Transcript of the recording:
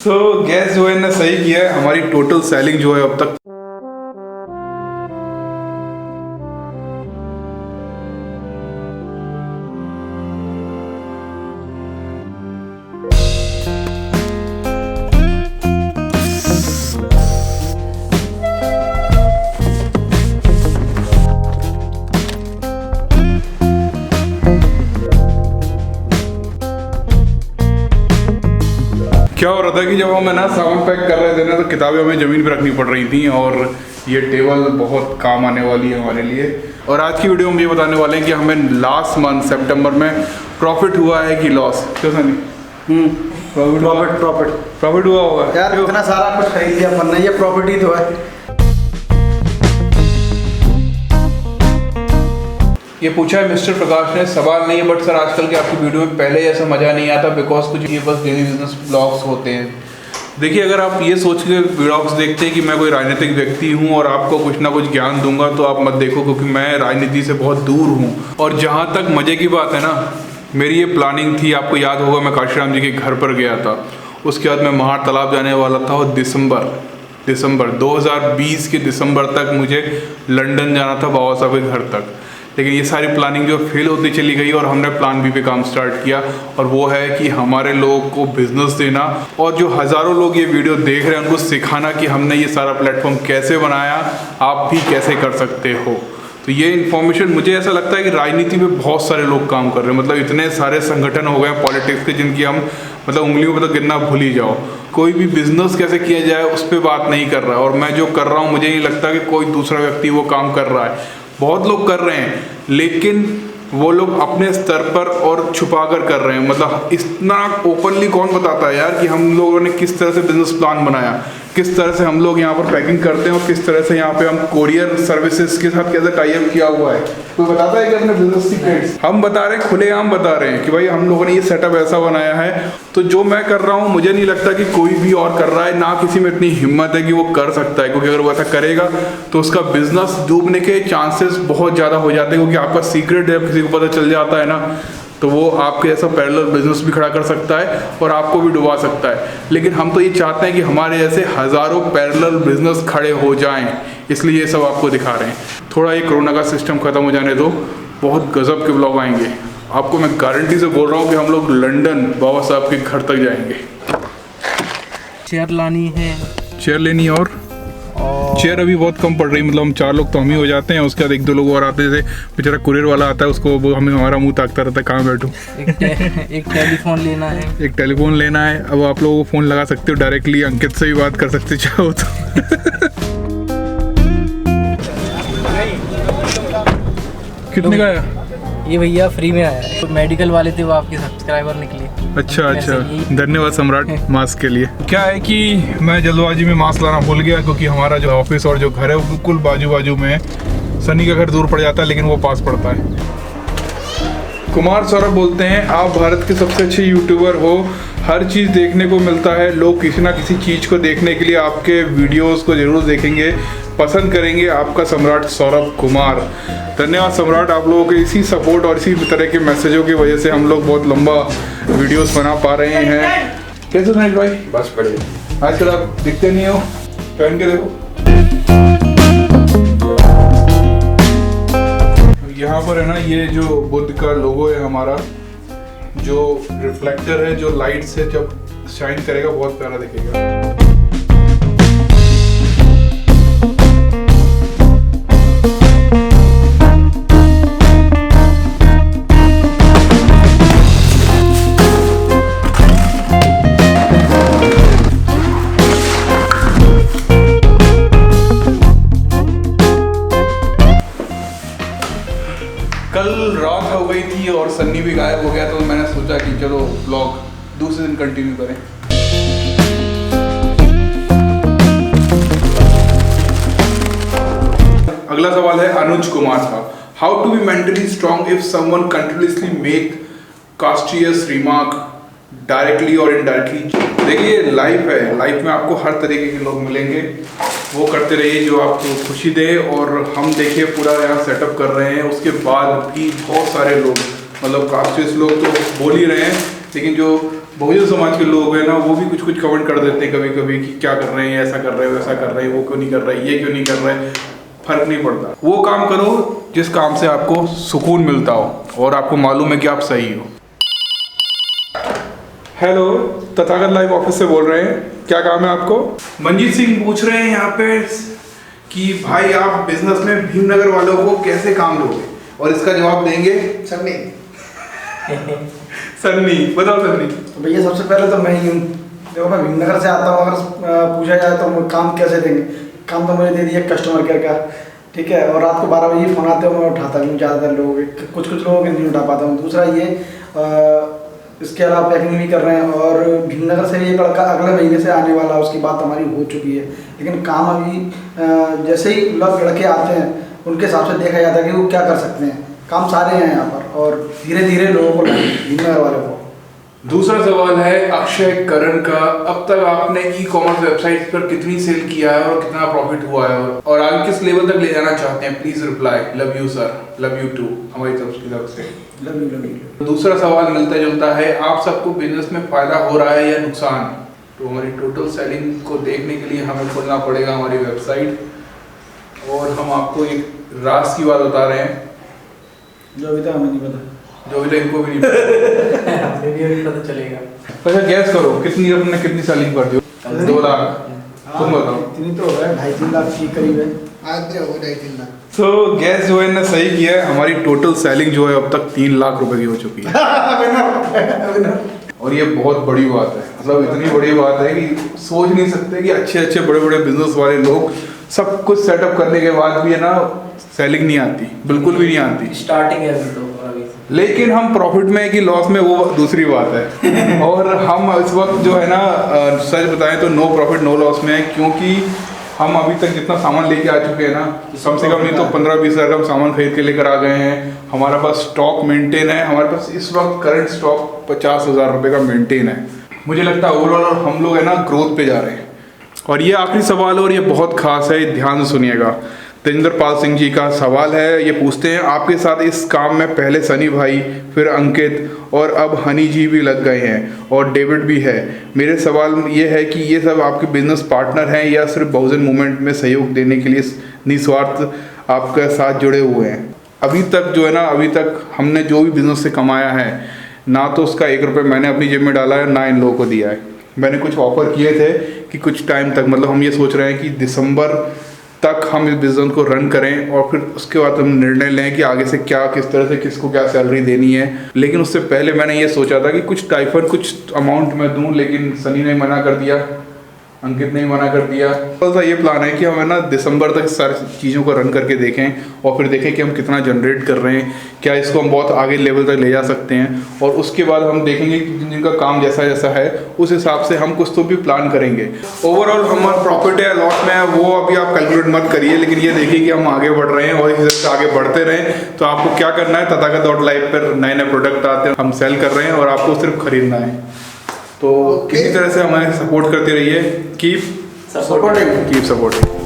Gas जो है ना सही किया है, हमारी टोटल सेलिंग जो है अब तक क्या हो रहा था कि जब हम है ना सामान पैक कर रहे थे ना, तो किताबें हमें ज़मीन पे रखनी पड़ रही थी और ये टेबल बहुत काम आने वाली है हमारे लिए। और आज की वीडियो में ये बताने वाले हैं कि हमें लास्ट मंथ सितंबर में प्रॉफिट हुआ है कि लॉस। क्यों सनी? प्रॉफिट हुआ होगा यार, इतना सारा कुछ खरीद लिया अपन ने, ये प्रॉफिट ही तो है। ये पूछा है मिस्टर प्रकाश ने, सवाल नहीं है बट सर आजकल के आपकी वीडियो में पहले ऐसा मज़ा नहीं आता बिकॉज कुछ ये बस डेली बिजनेस ब्लॉग्स होते हैं। देखिए, अगर आप ये सोच के ब्लॉग्स देखते हैं कि मैं कोई राजनीतिक व्यक्ति हूँ और आपको कुछ ना कुछ ज्ञान दूंगा, तो आप मत देखो, क्योंकि मैं राजनीति से बहुत दूर हूँ। और जहाँ तक मज़े की बात है ना, मेरी ये प्लानिंग थी, आपको याद होगा मैं काशीराम जी के घर पर गया था, उसके बाद मैं महार तालाब जाने वाला था और दिसंबर 2020 के दिसंबर तक मुझे लंदन जाना था बाबा साहब के घर तक। लेकिन ये सारी प्लानिंग जो फेल होती चली गई और हमने प्लान बी पे काम स्टार्ट किया, और वो है कि हमारे लोगों को बिजनेस देना और जो हज़ारों लोग ये वीडियो देख रहे हैं उनको सिखाना कि हमने ये सारा प्लेटफॉर्म कैसे बनाया, आप भी कैसे कर सकते हो। तो ये इन्फॉर्मेशन, मुझे ऐसा लगता है कि राजनीति में बहुत सारे लोग काम कर रहे हैं, मतलब इतने सारे संगठन हो गए पॉलिटिक्स के जिनकी हम मतलब उंगलियों पर तो गिनना भूल ही जाओ। कोई भी बिजनेस कैसे किया जाए उस पर बात नहीं कर रहा है, और मैं जो कर रहा हूँ मुझे नहीं लगता कि कोई दूसरा व्यक्ति वो काम कर रहा है। बहुत लोग कर रहे हैं लेकिन वो लोग अपने स्तर पर और छुपा कर रहे हैं। मतलब इतना ओपनली कौन बताता है यार कि हम लोगों ने किस तरह से बिजनेस प्लान बनाया, किस तरह से हम लोग यहाँ पर पैकिंग करते हैं और किस तरह से यहाँ पे हम कोरियर सर्विसेज के साथ कैसे टाई अप किया हुआ है। कोई बताता है कि अपने बिजनेस सीक्रेट्स हम बता रहे हैं, खुलेआम बता रहे हैं कि भाई हम लोगों ने ये सेटअप ऐसा बनाया है। तो जो मैं कर रहा हूँ मुझे नहीं लगता कि कोई भी और कर रहा है, ना किसी में इतनी हिम्मत है कि वो कर सकता है, क्योंकि अगर वो ऐसा करेगा तो उसका बिजनेस डूबने के चांसेस बहुत ज़्यादा हो जाते हैं, क्योंकि आपका सीक्रेट जब किसी को पता चल जाता है ना, तो वो आपके ऐसा पैरेलल बिजनेस भी खड़ा कर सकता है और आपको भी डुबा सकता है। लेकिन हम तो ये चाहते हैं कि हमारे जैसे हज़ारों पैरेलल बिजनेस खड़े हो जाएं, इसलिए ये सब आपको दिखा रहे हैं। थोड़ा ये कोरोना का सिस्टम ख़त्म हो जाने दो, बहुत गजब के ब्लॉग आएंगे। आपको मैं गारंटी से बोल रहा हूँ कि हम लोग लंदन बाबा साहब के घर तक जाएंगे। चेयर लानी है, चेयर लेनी है, और चेयर अभी बहुत कम पड़ रही, मतलब हम 4 लोग तो हम ही हो जाते हैं, उसके बाद 1-2 लोग और आते हैं। जैसे बेचारा कुरियर वाला आता है, उसको वो हमें हमारा मुंह ताकता रहता है कहाँ बैठूं। एक टेलीफोन लेना है, एक टेलीफोन लेना है। अब आप लोगों को फ़ोन लगा सकते हो डायरेक्टली, अंकित से भी बात कर सकते चाहो तो। कितने का आया? ये भैया फ्री में आया है। तो मेडिकल वाले थे वो आपके सब्सक्राइबर निकले। अच्छा, धन्यवाद सम्राट मास्क के लिए। क्या है कि मैं जल्दबाजी में मास्क लाना भूल गया, क्योंकि हमारा जो ऑफिस और जो घर है वो बिल्कुल बाजू में है। सनी का घर दूर पड़ जाता है लेकिन वो पास पड़ता है। कुमार सौरभ बोलते हैं, आप भारत के सबसे अच्छे यूट्यूबर हो, हर चीज़ देखने को मिलता है, लोग किसी ना किसी चीज़ को देखने के लिए आपके वीडियोस को ज़रूर देखेंगे, पसंद करेंगे। आपका सम्राट सौरभ कुमार। धन्यवाद सम्राट, आप लोगों के इसी सपोर्ट और इसी तरह के मैसेजों की वजह से हम लोग बहुत लंबा वीडियोस बना पा रहे हैं। कैसे सुनाइश भाई? बस बढ़िया। आजकल आप दिखते नहीं हो, पहन के देखो। यहाँ पर है ना, ये जो बुद्ध का लोगो है हमारा, जो रिफ्लेक्टर है, जो लाइट से जब शाइन करेगा बहुत प्यारा दिखेगा। कल रात हो गई थी और सन्नी भी गायब हो गया, तो मैंने सोचा कि चलो ब्लॉग दूसरे दिन कंटिन्यू करें। अगला सवाल है अनुज कुमार साहब, how to be mentally strong if someone continuously make caustic remark directly और इनडायरेक्टली। देखिए, लाइफ है, लाइफ में आपको हर तरीके के लोग मिलेंगे, वो करते रहिए जो आपको खुशी दे। और हम देखिए पूरा यहाँ सेटअप कर रहे हैं, उसके बाद भी बहुत सारे लोग, मतलब कास्टियस लोग तो बोल ही रहे हैं, लेकिन जो बहुजन समाज के लोग हैं ना, वो भी कुछ कुछ कमेंट कर देते हैं कभी कभी कि क्या कर रहे हैं, ऐसा कर रहे हैं, वैसा कर रहे हैं, वो क्यों नहीं कर रहे हैं, ये क्यों नहीं कर रहे हैं। फर्क नहीं पड़ता, वो काम करो जिस काम से आपको सुकून मिलता हो और आपको मालूम है कि आप सही हो। हेलो, तथागत लाइव ऑफिस से बोल रहे हैं, क्या काम है आपको? मंजीत सिंह पूछ रहे हैं यहाँ पे कि भाई आप बिजनेस में भीमनगर वालों को कैसे काम लोगे, और इसका जवाब देंगे सन्नी। सन्नी। बताओ सन्नी। तो भैया सबसे पहले तो मैं ही हूँ। देखो मैं भीमनगर से आता हूँ, अगर पूछा जाए तो काम कैसे देंगे, काम तो मुझे दे दिया कस्टमर केयर का, ठीक है। और रात को 12 बजे फ़ोन आते हो, मैं उठाता नहीं हूँ ज़्यादातर लोगों के, कुछ लोगों के नहीं उठा पाता हूँ। दूसरा ये इसके अलावा पैकिंग भी कर रहे हैं, और भीमनगर से भी एक लड़का अगले महीने से आने वाला है, उसकी बात हमारी हो चुकी है। लेकिन काम अभी जैसे ही लोग लड़के आते हैं उनके हिसाब से देखा जाता है कि वो क्या कर सकते हैं। काम सारे हैं यहाँ पर, और धीरे धीरे लोगों को लाएंगे, भीमनगर वालों को। दूसरा सवाल है अक्षय करण का, अब तक आपने ई कॉमर्स वेबसाइट पर कितनी सेल किया है और कितना प्रॉफिट हुआ है, और आगे किस लेवल तक ले जाना चाहते हैं? Please reply. Love you sir, love you too, हमारी तरफ से लव यू। दूसरा सवाल मिलता जुलता है, आप सबको बिजनेस में फायदा हो रहा है या नुकसान? तो हमारी टोटल सेलिंग को देखने के लिए हमें खोलना पड़ेगा हमारी वेबसाइट, और हम आपको एक राज की बात बता रहे हैं जो अभी तक हमें नहीं पता, जो अभी तक इनको भी नहीं पता। हमें भी अभी पता चलेगा। अच्छा गैस करो, कितनी आपने कितनी सेलिंग कर दी? 2 लाख। तुम बताओ। इतनी तो हो रहा है, 2.5-3 लाख के करीब है। तो गैस जो है ना सही किया है, हमारी टोटल सेलिंग जो है अब तक 3 लाख रुपए की हो चुकी है। और ये बहुत बड़ी बात है, मतलब इतनी बड़ी बात है कि सोच नहीं सकते कि अच्छे अच्छे बड़े बड़े बिजनेस वाले लोग सब कुछ सेटअप करने के बाद भी है ना सेलिंग नहीं आती, बिल्कुल भी नहीं आती। स्टार्टिंग है अभी तो अभी। लेकिन हम प्रॉफिट में है कि लॉस में, वो दूसरी बात है। और हम इस वक्त जो है ना सच बताएं तो नो प्रॉफिट नो लॉस में है, क्योंकि हम अभी तक जितना सामान लेके आ चुके हैं ना, कम से कम नहीं तो 15-20 हज़ार का हम सामान खरीद के लेकर आ गए हैं। हमारे पास स्टॉक मेंटेन है, हमारे पास इस वक्त करंट स्टॉक 50,000 रुपये का मेंटेन है। मुझे लगता है ओवरऑल हम लोग है ना ग्रोथ पे जा रहे हैं। और ये आखिरी सवाल है और ये बहुत खास है, ध्यान से सुनिएगा। तेजिंदर पाल सिंह जी का सवाल है, ये पूछते हैं आपके साथ इस काम में पहले सनी भाई, फिर अंकित और अब हनी जी भी लग गए हैं और डेविड भी है। मेरे सवाल ये है कि ये सब आपके बिजनेस पार्टनर हैं या सिर्फ बहुजन मूवमेंट में सहयोग देने के लिए निस्वार्थ आपके साथ जुड़े हुए हैं? अभी तक जो है ना, अभी तक हमने जो भी बिजनेस से कमाया है ना तो उसका 1 रुपये मैंने अपनी जेब में डाला है, ना इन लोगों को दिया है। मैंने कुछ ऑफर किए थे कि कुछ टाइम तक, मतलब हम ये सोच रहे हैं कि दिसंबर तक हम इस बिजनेस को रन करें और फिर उसके बाद हम निर्णय लें कि आगे से क्या, किस तरह से किसको क्या सैलरी देनी है। लेकिन उससे पहले मैंने ये सोचा था कि कुछ टाइफन कुछ अमाउंट मैं दूं, लेकिन सनी ने मना कर दिया, अंकित ने मना कर दिया। तो ये प्लान है कि हम है ना दिसंबर तक सारी चीज़ों को रन करके देखें और फिर देखें कि हम कितना जनरेट कर रहे हैं, क्या इसको हम बहुत आगे लेवल तक ले जा सकते हैं। और उसके बाद हम देखेंगे कि जिनका काम जैसा जैसा है उस हिसाब से हम कुछ तो भी प्लान करेंगे। ओवरऑल हमारा प्रॉफिट है लॉस में है वो अभी आप कैलकुलेट मत करिए, लेकिन ये देखिए कि हम आगे बढ़ रहे हैं और इस तरह से आगे बढ़ते रहें। तो आपको क्या करना है, तथागत.live पर नए नए प्रोडक्ट आते हैं, हम सेल कर रहे हैं और आपको सिर्फ खरीदना है। तो किसी तरह से हमें सपोर्ट करते रहिए। Keep supporting.